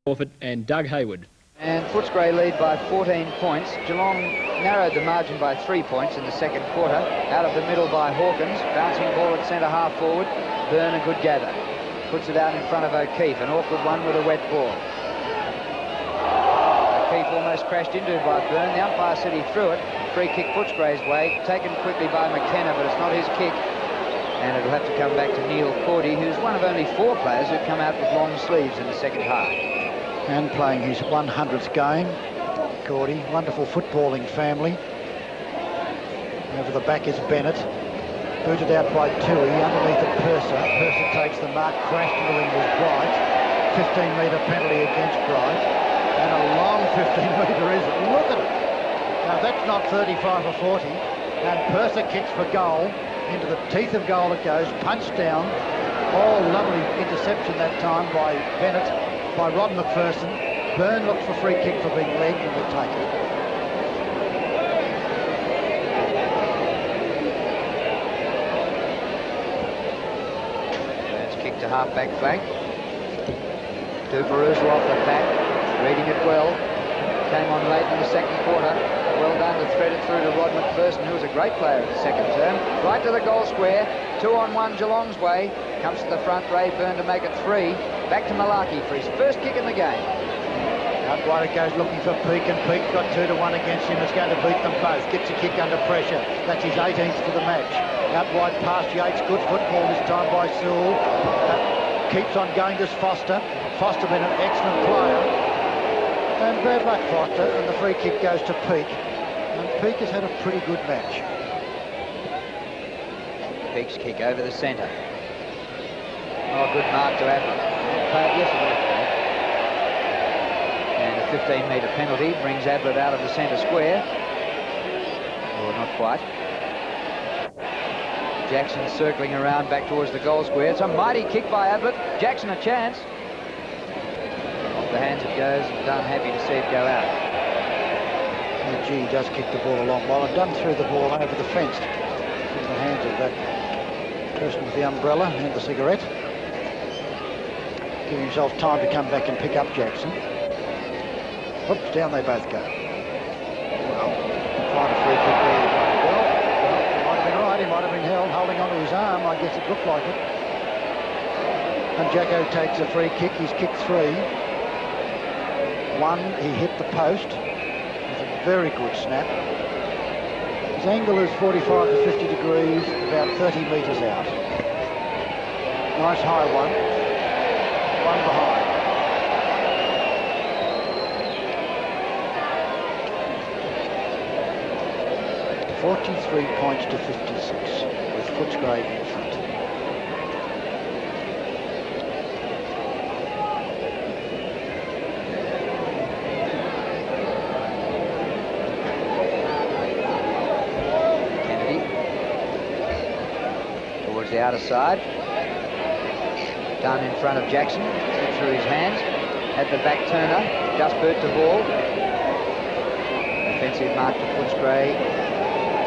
Orford and Doug Hayward. And Footscray lead by 14 points. Geelong narrowed the margin by 3 points in the second quarter. Out of the middle by Hawkins. Bouncing ball at centre half forward. Byrne a good gather. Puts it out in front of O'Keefe. An awkward one with a wet ball. O'Keefe almost crashed into by Byrne. The umpire said he threw it. Free kick Footscray's way. Taken quickly by McKenna, but it's not his kick. And it'll have to come back to Neil Cordy, who's one of only 4 players who've come out with long sleeves in the second half. And playing his 100th game, Cordy. Wonderful footballing family. Over the back is Bennett. Booted out by Tui, underneath it Purser. Purser takes the mark, crashed into him with Bright. 15-metre penalty against Bright. And a long 15-metre is it. Look at it. Now that's not 35 or 40. And Purser kicks for goal. Into the teeth of goal it goes, punched down. Oh, lovely interception that time by Bennett, by Rod McPherson. Byrne looks for free kick for being legged and will take it. Burns kick to half-back flank. Duperouzle off the back, reading it well. Came on late in the second quarter. Well done to thread it through to Rod McPherson, who was a great player in the second term. Right to the goal square. 2-on-1 Geelong's way. Comes to the front. Ray Byrne to make it 3. Back to Malaki for his first kick in the game. Out wide it goes looking for Peake, and Peake's got 2-1 against him. It's going to beat them both. Gets a kick under pressure. That's his 18th for the match. Out wide past Yates. Good football this time by Sewell. Keeps on going to Foster. Foster been an excellent player. And bad luck Foster, and the free kick goes to Peake. And Peake has had a pretty good match. Peake's kick over the centre. Oh, good mark to Ablett. Yes, it was. And a 15-metre penalty brings Ablett out of the centre square. Or not quite. Jackson circling around back towards the goal square. It's a mighty kick by Ablett. Jackson a chance. Off the hands it goes, and Dunn happy to see it go out. Oh, gee, he does kick the ball a long while, and Dunn threw the ball over the fence in the hands of that person with the umbrella and the cigarette. Give himself time to come back and pick up Jackson. Oops, down they both go. Well, find a free kick there. Well, he might have been right. He might have been held, holding onto his arm. I guess it looked like it. And Jacko takes a free kick. He's kicked 3. 1, he hit the post with a very good snap. His angle is 45 to 50 degrees, about 30 metres out. Nice high one. One behind. .43 points to 56 with Footscray in front. The outer side. Dunn in front of Jackson. Slipped through his hands. At the back turner. Just Burt to ball. Defensive mark to Footscray.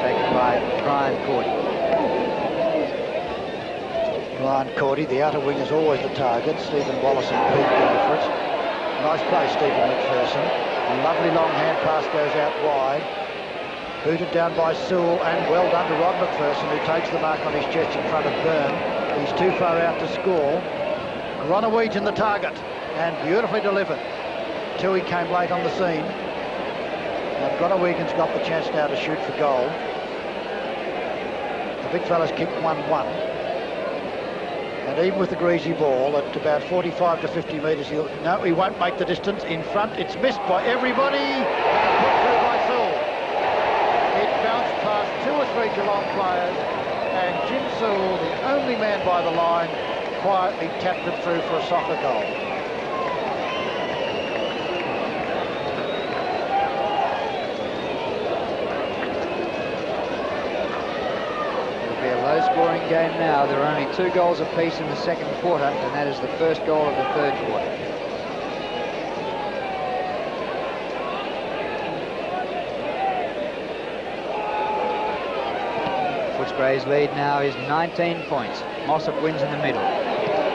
Taken by Brian Cordy. Brian Cordy, the outer wing is always the target. Stephen Wallace and Peake go for it. Nice play, Stephen McPherson. A lovely long hand pass goes out wide. Booted down by Sewell, and well done to Rod McPherson, who takes the mark on his chest in front of Byrne. He's too far out to score. Gronoweed in the target, and beautifully delivered. Tui came late on the scene. And Gronoweed's got the chance now to shoot for goal. The big fella's kicked 1-1. And even with the greasy ball at about 45 to 50 metres, he won't make the distance. In front, it's missed by everybody. And put through by Sewell. Bounced past 2 or 3 Geelong players, and Jim Sewell, the only man by the line, quietly tapped it through for a soccer goal. It'll be a low-scoring game now. There are only 2 goals apiece in the second quarter, and that is the first goal of the third quarter. Footscray's lead now is 19 points. Mossop wins in the middle.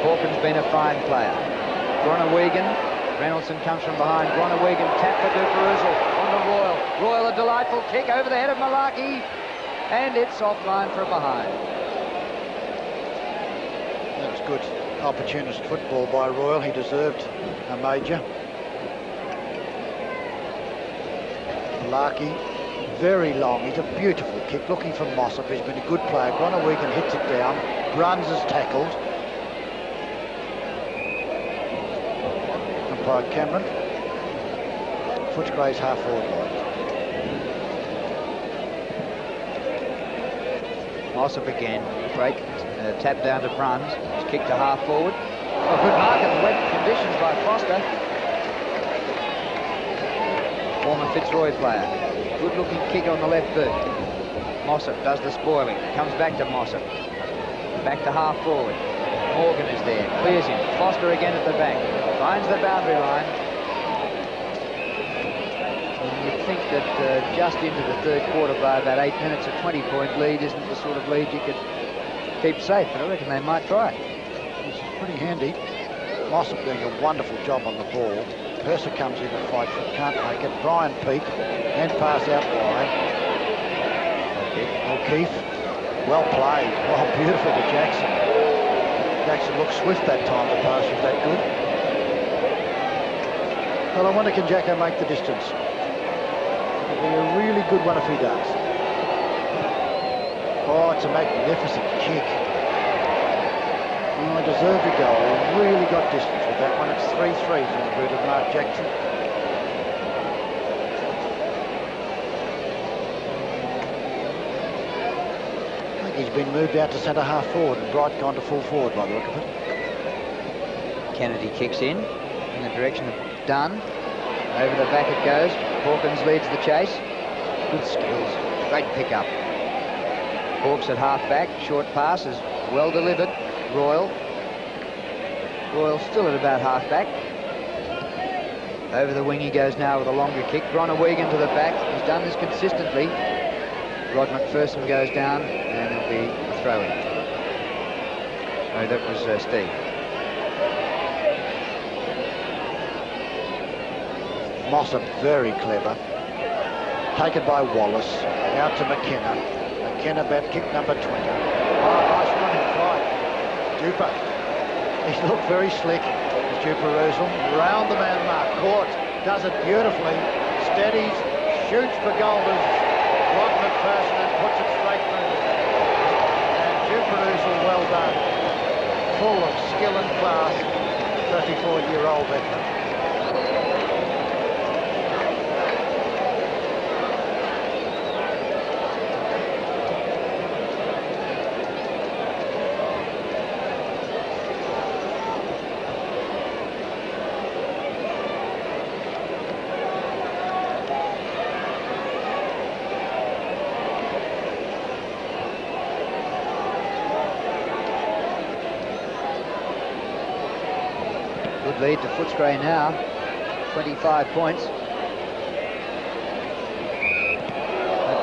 Hawkins been a fine player. Gronoweed Reynoldson comes from behind. Groenewegen tap for Duperuzzel on to Royal. Royal, a delightful kick over the head of Malaki, and it's offline from behind. That's good opportunist football by Royal. He deserved a major. Malaki, very long. He's a beautiful kick. Looking for Mossop. He's been a good player. Groenewegen hits it down. Bruns is tackled. Umpire Cameron. Footscray's half-forward line. Mossop again. Break. Tap down to Bruns. He's kicked to half-forward. Oh, good mark in the wet conditions by Foster. Former Fitzroy player. Good looking kick on the left boot. Mossop does the spoiling. Comes back to Mossop. Back to half forward. Morgan is there. Clears him. Foster again at the back. Finds the boundary line. And you'd think that just into the third quarter by about 8 minutes, a 20-point lead isn't the sort of lead you could keep safe, but I reckon they might try. This is pretty handy. Mossop doing a wonderful job on the ball. Purser comes in and fights for it, can't make it. Brian Peake, and pass out wide. O'Keefe, well played. Oh, beautiful to Jackson. Jackson looked swift that time, the pass was that good. Well, I wonder, can Jacko make the distance? It'll be a really good one if he does. Oh, it's a magnificent kick. Oh, deserved a goal. He really got distance with that one. It's 3-3 in the boot of Mark Jackson. I think he's been moved out to centre half forward and Bright gone to full forward by the look of it. Kennedy kicks in the direction of Dunn. Over the back it goes. Hawkins leads the chase. Good skills. Great pick-up. Hawks at half-back. Short pass is well delivered. Royal still at about half-back. Over the wing he goes now with a longer kick. Groenewegen to the back. He's done this consistently. Rod McPherson goes down and it'll be a throw-in. Oh, that was Steve. Mossop, very clever. Taken by Wallace. Out to McKenna. McKenna bat kick number 20. Oh, nice running fight. Duper. He's looked very slick. Duper-Russell. Round the man mark. Caught. Does it beautifully. Steadies. Shoots for Golders. Rod McPherson and puts it straight through. And Duper-Russell, well done. Full of skill and class. 34-year-old veteran. Lead to Footscray now, 25 points. That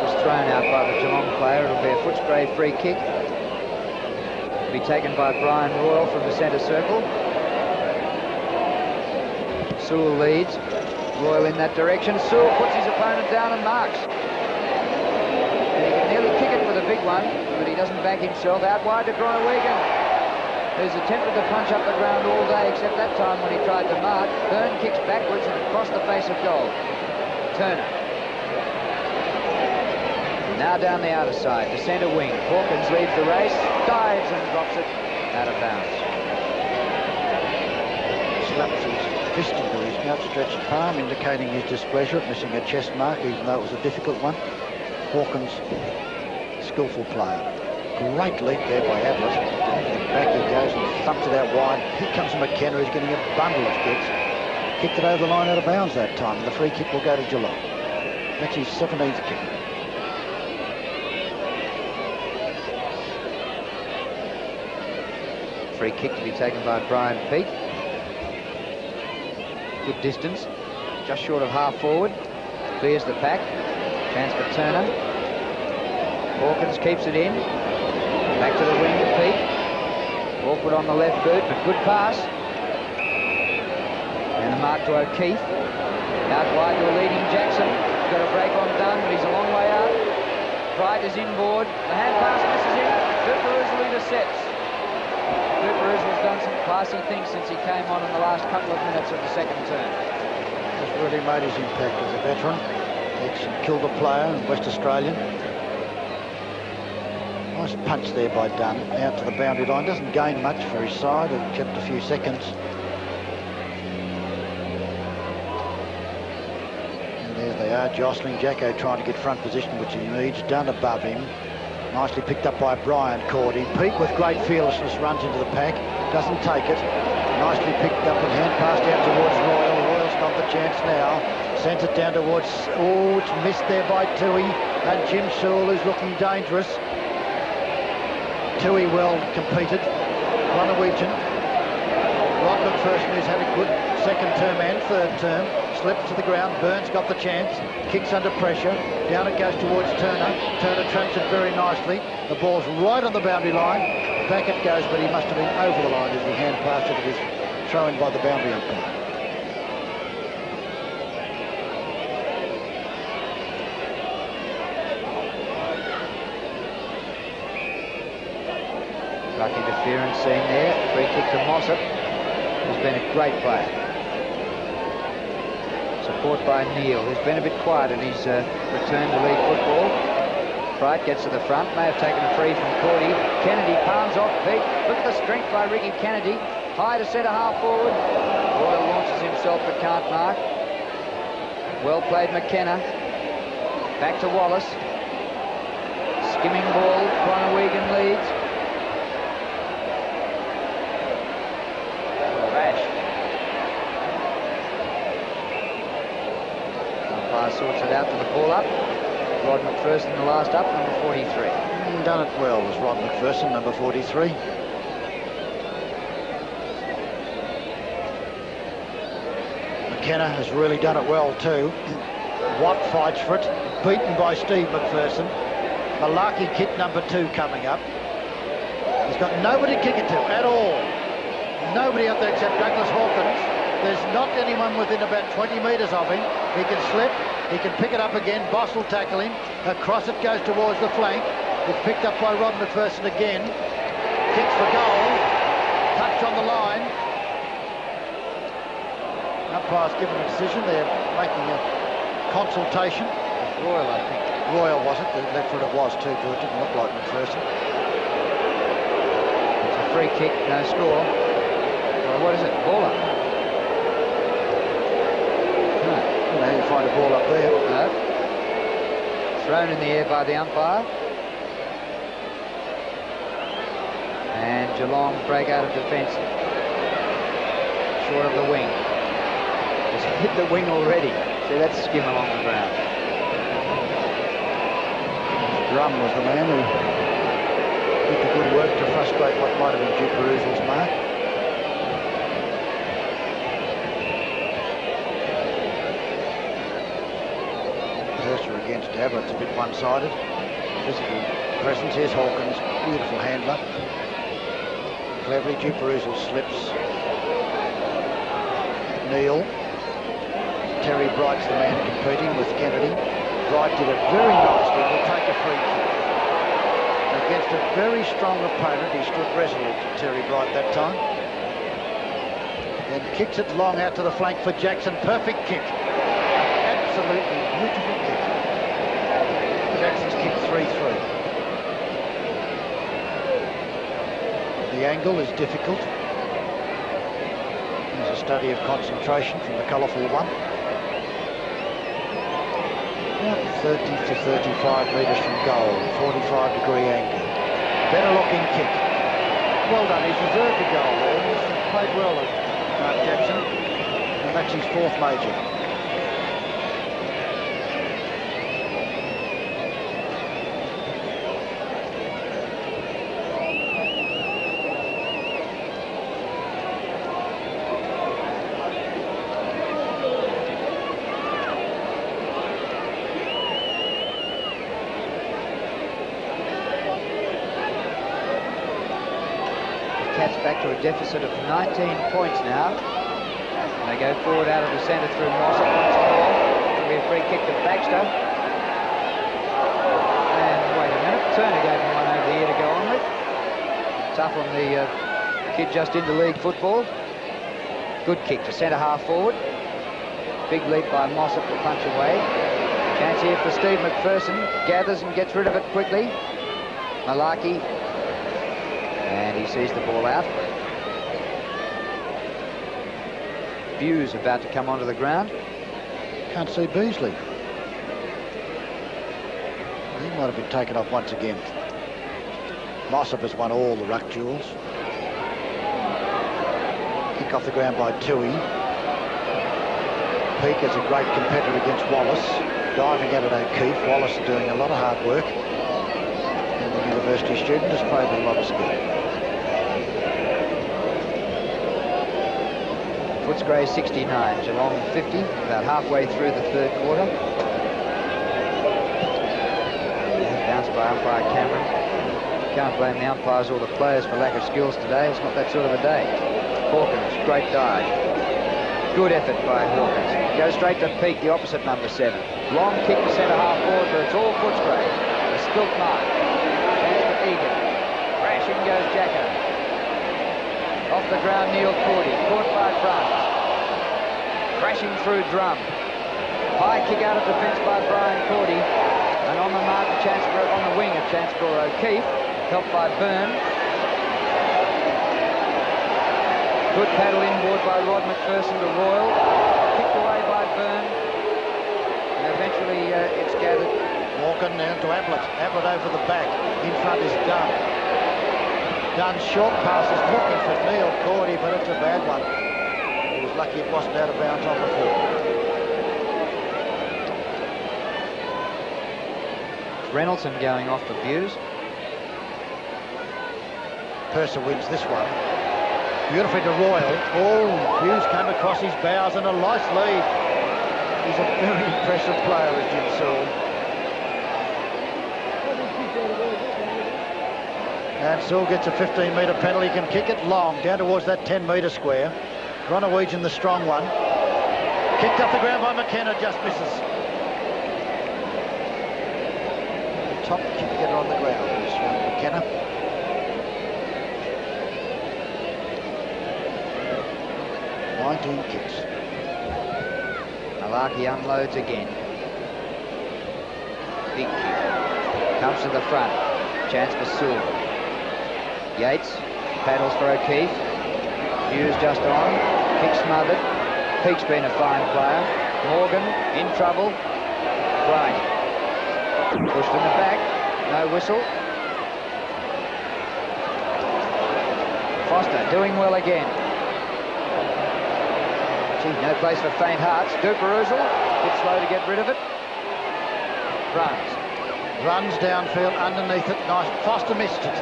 was thrown out by the Geelong player. It'll be a Footscray free kick. It'll be taken by Brian Royal from the centre circle. Sewell leads. Royal in that direction. Sewell puts his opponent down and marks. And he can nearly kick it for the big one, but he doesn't back himself. Out wide to Groenewegen. Who's attempted to punch up the ground all day, except that time when he tried to mark. Byrne kicks backwards and across the face of goal. Turner. Now down the outer side, to centre wing. Hawkins leads the race, dives and drops it out of bounds. Slaps his fist into his outstretched palm, indicating his displeasure at missing a chest mark, even though it was a difficult one. Hawkins, skillful play. Great leap there by Atlas. Back he goes and thumps it out wide. Here comes McKenna, who's getting a bundle of kicks. Kicked it over the line out of bounds that time. The free kick will go to Geelong. That's his 17th kick. Free kick to be taken by Brian Peake. Good distance. Just short of half forward. Clears the pack. Chance for Turner. Hawkins keeps it in. Back to the wing to Peake. Awkward on the left boot, but good pass. And the mark Mark to O'Keefe. Out wide to a leading Jackson. He's got a break on Dunn, but he's a long way out. Bright is inboard. The hand pass misses him. Duperoozle intercepts. Duperoozle's done some classy things since he came on in the last couple of minutes of the second term. He's really made his impact as a veteran. Ex-Kilda player, West Australian. Nice punch there by Dunn, out to the boundary line. Doesn't gain much for his side, except a few seconds. And there they are, jostling. Jacko trying to get front position, which he needs. Dunn above him. Nicely picked up by Brian Cordy. Pete with great fearlessness runs into the pack. Doesn't take it. Nicely picked up and hand passed out towards Royal. Royal's got the chance now. Sends it down towards... Oh, it's missed there by Tui. And Jim Sewell is looking dangerous. Tui well competed. Norwegian. Rod McPherson, who's had a good second term and third term, slips to the ground. Burns got the chance. Kicks under pressure. Down it goes towards Turner. Turner traps it very nicely. The ball's right on the boundary line. Back it goes, but he must have been over the line as he hand passed it. It was thrown by the boundary umpire. Ruck interference seen there. Free kick to Mossop, who's been a great player. Support by Neil, who's been a bit quiet in his return to league football. Bright gets to the front, may have taken a free from Cordy. Kennedy palms off Pete. Look at the strength by Ricky Kennedy. High to centre half forward. Royal launches himself but can't mark. Well played McKenna. Back to Wallace. Skimming ball, Groningen leads. Sorts it out to the ball up. Rod McPherson, the last up, number 43. Done it well was Rod McPherson, number 43. McKenna has really done it well too. Watt fights for it, beaten by Steve McPherson. Malaki kit number 2 coming up. He's got nobody to kick it to at all. Nobody up there except Douglas Hawkins. There's not anyone within about 20 metres of him. He can slip. He can pick it up again. Boss will tackle him. Across it goes towards the flank. It's picked up by Rod McPherson again. Kicks for goal. Touch on the line. Umpire's given a decision. They're making a consultation. Royal, I think. Royal, was it? The left foot it was too, but it didn't look like McPherson. It's a free kick, no score. Well, what is it? Ball up. Now you find a ball up there. No. Thrown in the air by the umpire. And Geelong break out of defence. Short of the wing. It's hit the wing already. See, that's skim along the ground. Drum was the man who did the good work to frustrate what might have been Duperoozle's mark. Against Dabber, it's a bit one-sided. Physical presence. Here's Hawkins, beautiful handler. Cleverly, Duperoozle slips. Neil. Terry Bright's the man competing with Kennedy. Bright did it very nicely. Will take a free kick. Against a very strong opponent, he stood resolute, Terry Bright, that time. Then kicks it long out to the flank for Jackson. Perfect kick. Absolutely beautiful kick. Jackson's kicked 3-3. The angle is difficult. There's a study of concentration from the colourful one. About 30 to 35 metres from goal, 45-degree angle. Better looking kick. Well done, he's deserved a goal there. He's played well at Jackson, and that's his 4th major. Back to a deficit of 19 points now. And they go forward out of the centre through Mossop once more. It'll be a free kick to Baxter. And wait a minute, Turner gave him one over the ear to go on with. Tough on the kid just into league football. Good kick to centre half forward. Big leap by Mossop to punch away. Chance here for Steve McPherson. Gathers and gets rid of it quickly. Malarkey. And he sees the ball out. Buse about to come onto the ground. Can't see Beasley. He might have been taken off once again. Mossop has won all the ruck duels. Kick off the ground by Toohey. Peake is a great competitor against Wallace. Diving at it O'Keefe. Wallace is doing a lot of hard work. And the university student has played with a lot of skill. Footscray 69, Geelong 50, about halfway through the third quarter. Bounced by umpire Cameron. Can't blame the umpires or the players for lack of skills today. It's not that sort of a day. Hawkins, great dive. Good effort by Hawkins. Goes straight to Peake, the opposite number 7. Long kick to centre half forward, but it's all Footscray. A stilt mark. Chance for Egan. Crashing goes Jacko. Off the ground, Neil Cordy. Caught by Bruns. Crashing through Drum. High kick out of defence by Brian Cordy. And on the mark, a chance for, on the wing, a chance for O'Keefe. Helped by Byrne. Good paddle inboard by Rod McPherson to Royal. Kicked away by Byrne. And eventually it's gathered. Morgan down to Ablett. Ablett over the back. In front is Dunn. Dunn short passes looking for Neil Cordy, but it's a bad one. He was lucky it wasn't out of bounds on the floor. Reynoldsson going off for Buse. Purser wins this one. Beautifully to Royal. Oh, Hughes came across his bows and a nice lead. He's a very impressive player, as Jim Sewell. And Sewell gets a 15-metre penalty, can kick it long down towards that 10-metre square. Gronewegian, the strong one. Kicked up the ground by McKenna, just misses. The top kick getter on the ground is McKenna. 19 kicks. Malarkey unloads again. Big kick. Comes to the front. Chance for Sewell. Yates paddles for O'Keefe. Hughes just on. Kick smothered. Peake's been a fine player. Morgan in trouble. Bryant. Pushed in the back. No whistle. Foster doing well again. No place for faint hearts. Duperousel, bit slow to get rid of it. Runs. Runs downfield underneath it. Nice. Foster missed it.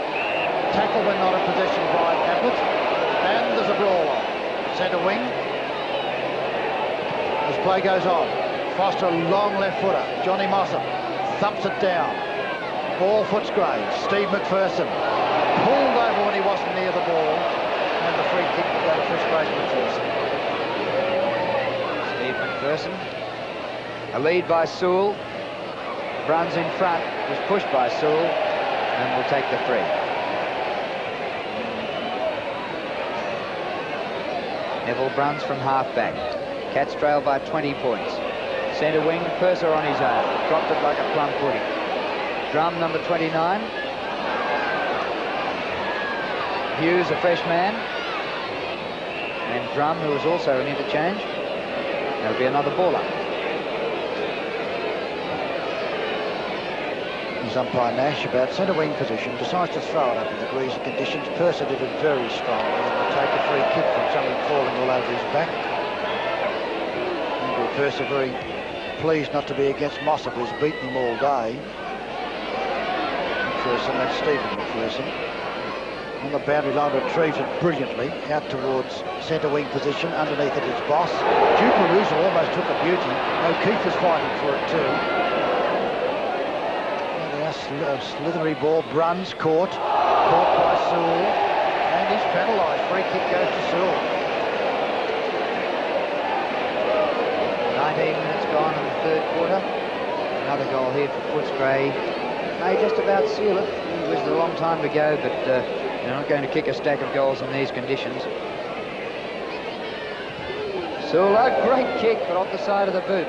Tackle when not in possession by Ablett. And there's a brawl on. Centre wing. As play goes on. Foster, long left footer. Johnny Mossop thumps it down. Ball Footscray. Steve McPherson. Pulled over when he wasn't near the ball. And the free kick to go to Footscray McPherson. McPherson. A lead by Sewell. Bruns in front, was pushed by Sewell and will take the free. Neville Bruns from half-back. Cats trail by 20 points. Centre wing, Purser on his own. Dropped it like a plum pudding. Drum, number 29. Hughes, a fresh man. And Drum, who was also an interchange. There'll be another ball up. He's umpire Nash about centre wing position, decides to throw it up in the greasy conditions. Purser did it very strongly and will take a free kick from somebody falling all over his back. Andrew Purser very pleased not to be against Mossop, who's beaten him all day. McPherson, that's Stephen McPherson. On the boundary line, retrieves it brilliantly out towards centre wing position. Underneath it is Boss. Duperousel almost took a beauty. O'Keefe is fighting for it too. A slithery ball. Bruns caught by Sewell, and he's penalised. Free kick goes to Sewell. 19 minutes gone in the third quarter. Another goal here for Footscray. May just about seal it. It was a long time to go, but they're not going to kick a stack of goals in these conditions. Sula, great kick, but off the side of the boot.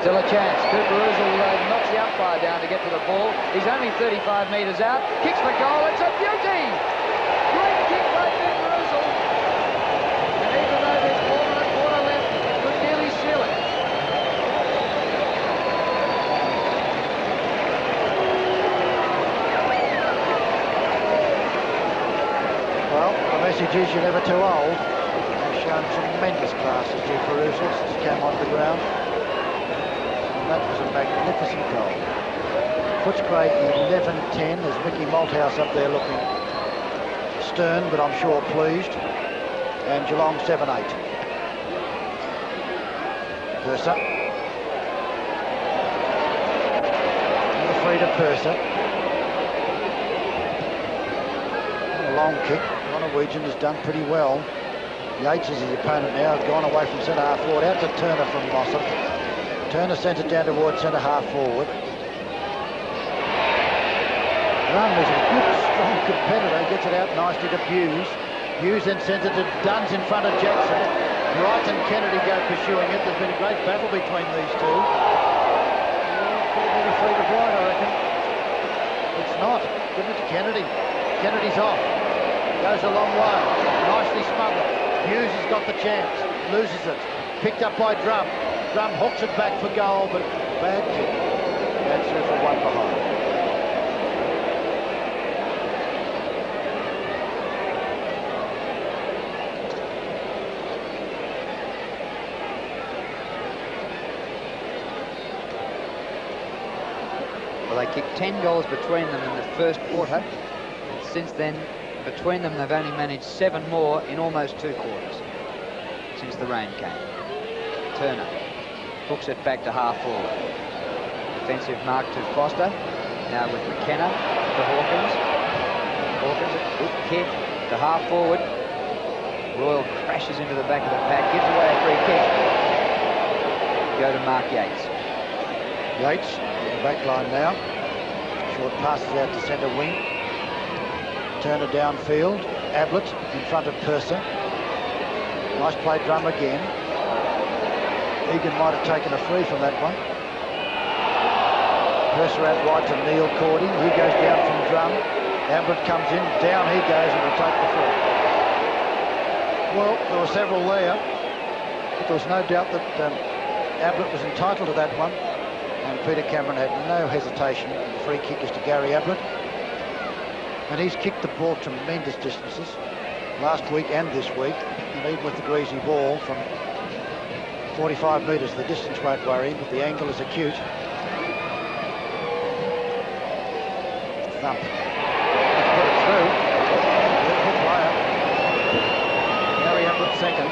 Still a chance. Cooper Uzzle knocks the umpire down to get to the ball. He's only 35 metres out. Kicks for goal. It's a beauty! Great kick by Cooper Uzzle. And even though there's 4 and a quarter left, it could nearly seal it. Well, the message is you're never too old. He's shown tremendous class as Cooper Uzzle since he came onto the ground. That was a magnificent goal. Footscray 11-10. There's Mickey Malthouse up there looking stern, but I'm sure pleased. And Geelong 7-8. Purser. And the free to Purser. And a long kick. Norwegian has done pretty well. Yates is his opponent now. Has gone away from centre half forward. Out to Turner from Mossop. Turner sent it down towards centre half forward. Run is a good, strong competitor. Gets it out nicely to Hughes. Hughes then sends it to Duns in front of Jackson. Wright and Kennedy go pursuing it. There's been a great battle between these two. Probably free to Wright, I reckon. It's not. Give it to Kennedy. Kennedy's off. Goes a long way. Nicely smothered. Hughes has got the chance. Loses it. Picked up by Drum. Drum hooks it back for goal, but bad kick. That's through for one behind. Well, they kicked 10 goals between them in the first quarter. Since then, between them, they've only managed 7 more in almost 2 quarters since the rain came. Turner hooks it back to half forward. Defensive mark to Foster. Now with McKenna to Hawkins. Hawkins, a good kick to half forward. Royal crashes into the back of the pack, gives away a free kick. Go to Mark Yates. Yates in the back line now. Short passes out to centre wing. Turner downfield. Ablett in front of Purser. Nice play, Drum again. Egan might have taken a free from that one. Purser out right to Neil Cordy. He goes down from Drum. Ablett comes in. Down he goes and will take the free. Well, there were several there. But there was no doubt that Ablett was entitled to that one. And Peter Cameron had no hesitation. The free kick is to Gary Ablett. And he's kicked the ball tremendous distances last week and this week. And even with the greasy ball from 45 metres, the distance won't worry him, but the angle is acute. Thump. Let's put it through. Beautiful player. Gary Ablett second.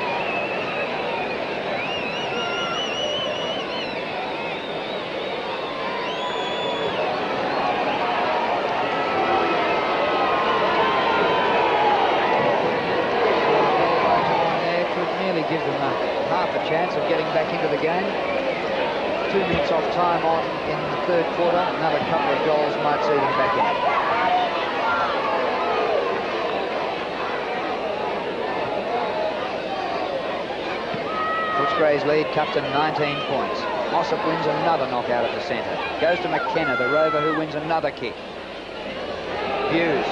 Give them half a chance of getting back into the game. 2 minutes off time on in the third quarter. Another couple of goals might see them back in. Footscray's lead cut to 19 points. Mossop wins another knockout at the centre. Goes to McKenna, the rover, who wins another kick. Hughes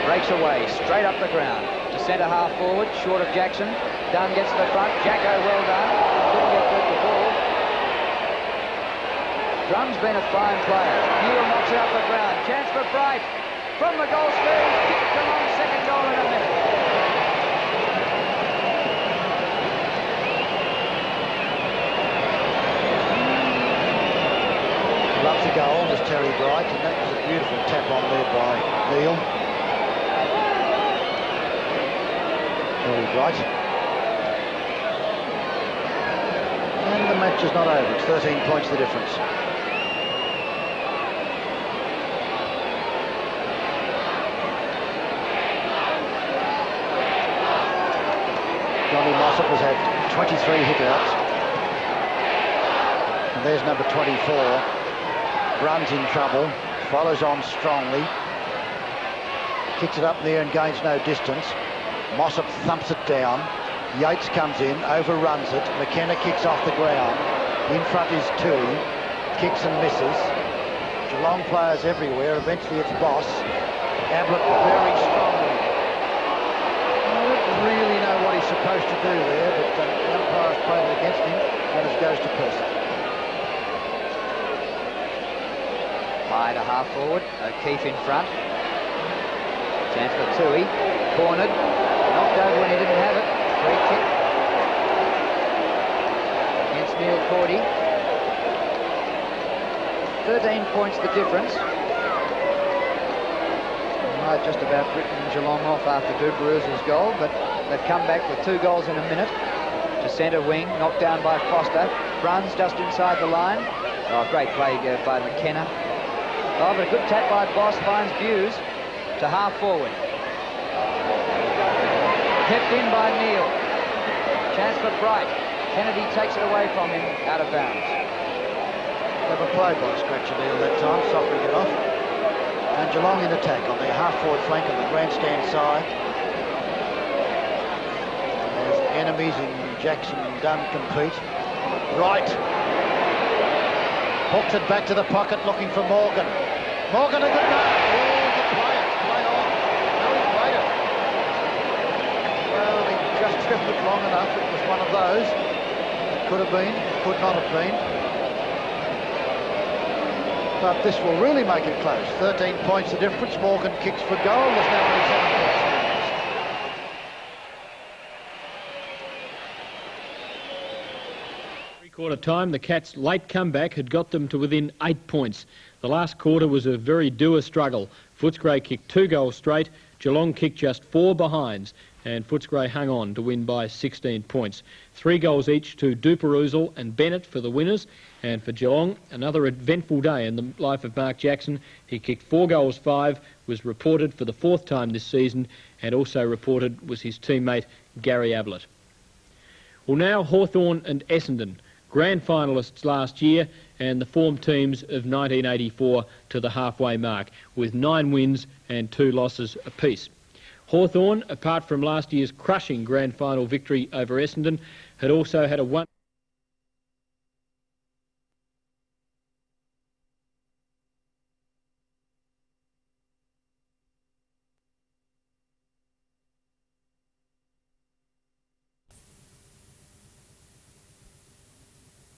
breaks away, straight up the ground. To centre half forward, short of Jackson. Dunn gets to the front. Jacko, well done. Couldn't get through the ball. Drum's been a fine player. Newell knocks it up the ground. Chance for Bright. From the goal square, he's kicked the long second goal in a minute. Loves the goal, is Terry Bright, and that was a beautiful tap on there by Neil. Terry Bright. And the match is not over. It's 13 points the difference. Johnny Moss Mossop has had 23 hit-outs. And there's number 24. Runs in trouble, follows on strongly. Kicks it up there and gains no distance. Mossop thumps it down. Yates comes in, overruns it. McKenna kicks off the ground. In front is Tui. Kicks and misses. Geelong players everywhere. Eventually it's Boss. Ablett very strongly. I don't really know what he's supposed to do there, but the umpire's played it against him, and it goes to Percy. High to half forward. O'Keefe in front. Chance for Tui. Cornered. Knocked over when he didn't have it. Free kick against Neil Cordy. 13 points the difference. Might just about written Geelong off after Dubruzzel's goal, but they've come back with 2 goals in a minute. To centre wing, knocked down by Foster. Bruns just inside the line. Oh, great play by McKenna. Oh, but a good tap by Boss finds Buse to half forward. Kept in by Neil. Chance for Bright. Kennedy takes it away from him, out of bounds. Clever play by Scratcher Neil that time, softering it off. And Geelong in attack on their half-forward flank on the grandstand side. As enemies in Jackson and Dunn compete. Right. Hooks it back to the pocket, looking for Morgan. Morgan a good go. Oh, good play it. Play on. No, he played it. Well, he just tripped it long enough. It was one of those. It could have been, could not have been. But this will really make it close. 13 points the difference. Morgan kicks for goal. There's now only 7 points. Three-quarter time, the Cats' late comeback had got them to within 8 points. The last quarter was a very doer struggle. Footscray kicked 2 goals straight. Geelong kicked just 4 behinds, and Footscray hung on to win by 16 points. 3 goals each to Duperuzzel and Bennett for the winners. And for Geelong, another eventful day in the life of Mark Jackson. He kicked 4 goals 5, was reported for the 4th time this season, and also reported was his teammate Gary Ablett. Well, now Hawthorn and Essendon, grand finalists last year and the form teams of 1984 to the halfway mark, with 9 wins and 2 losses apiece. Hawthorn, apart from last year's crushing grand final victory over Essendon, had also had a one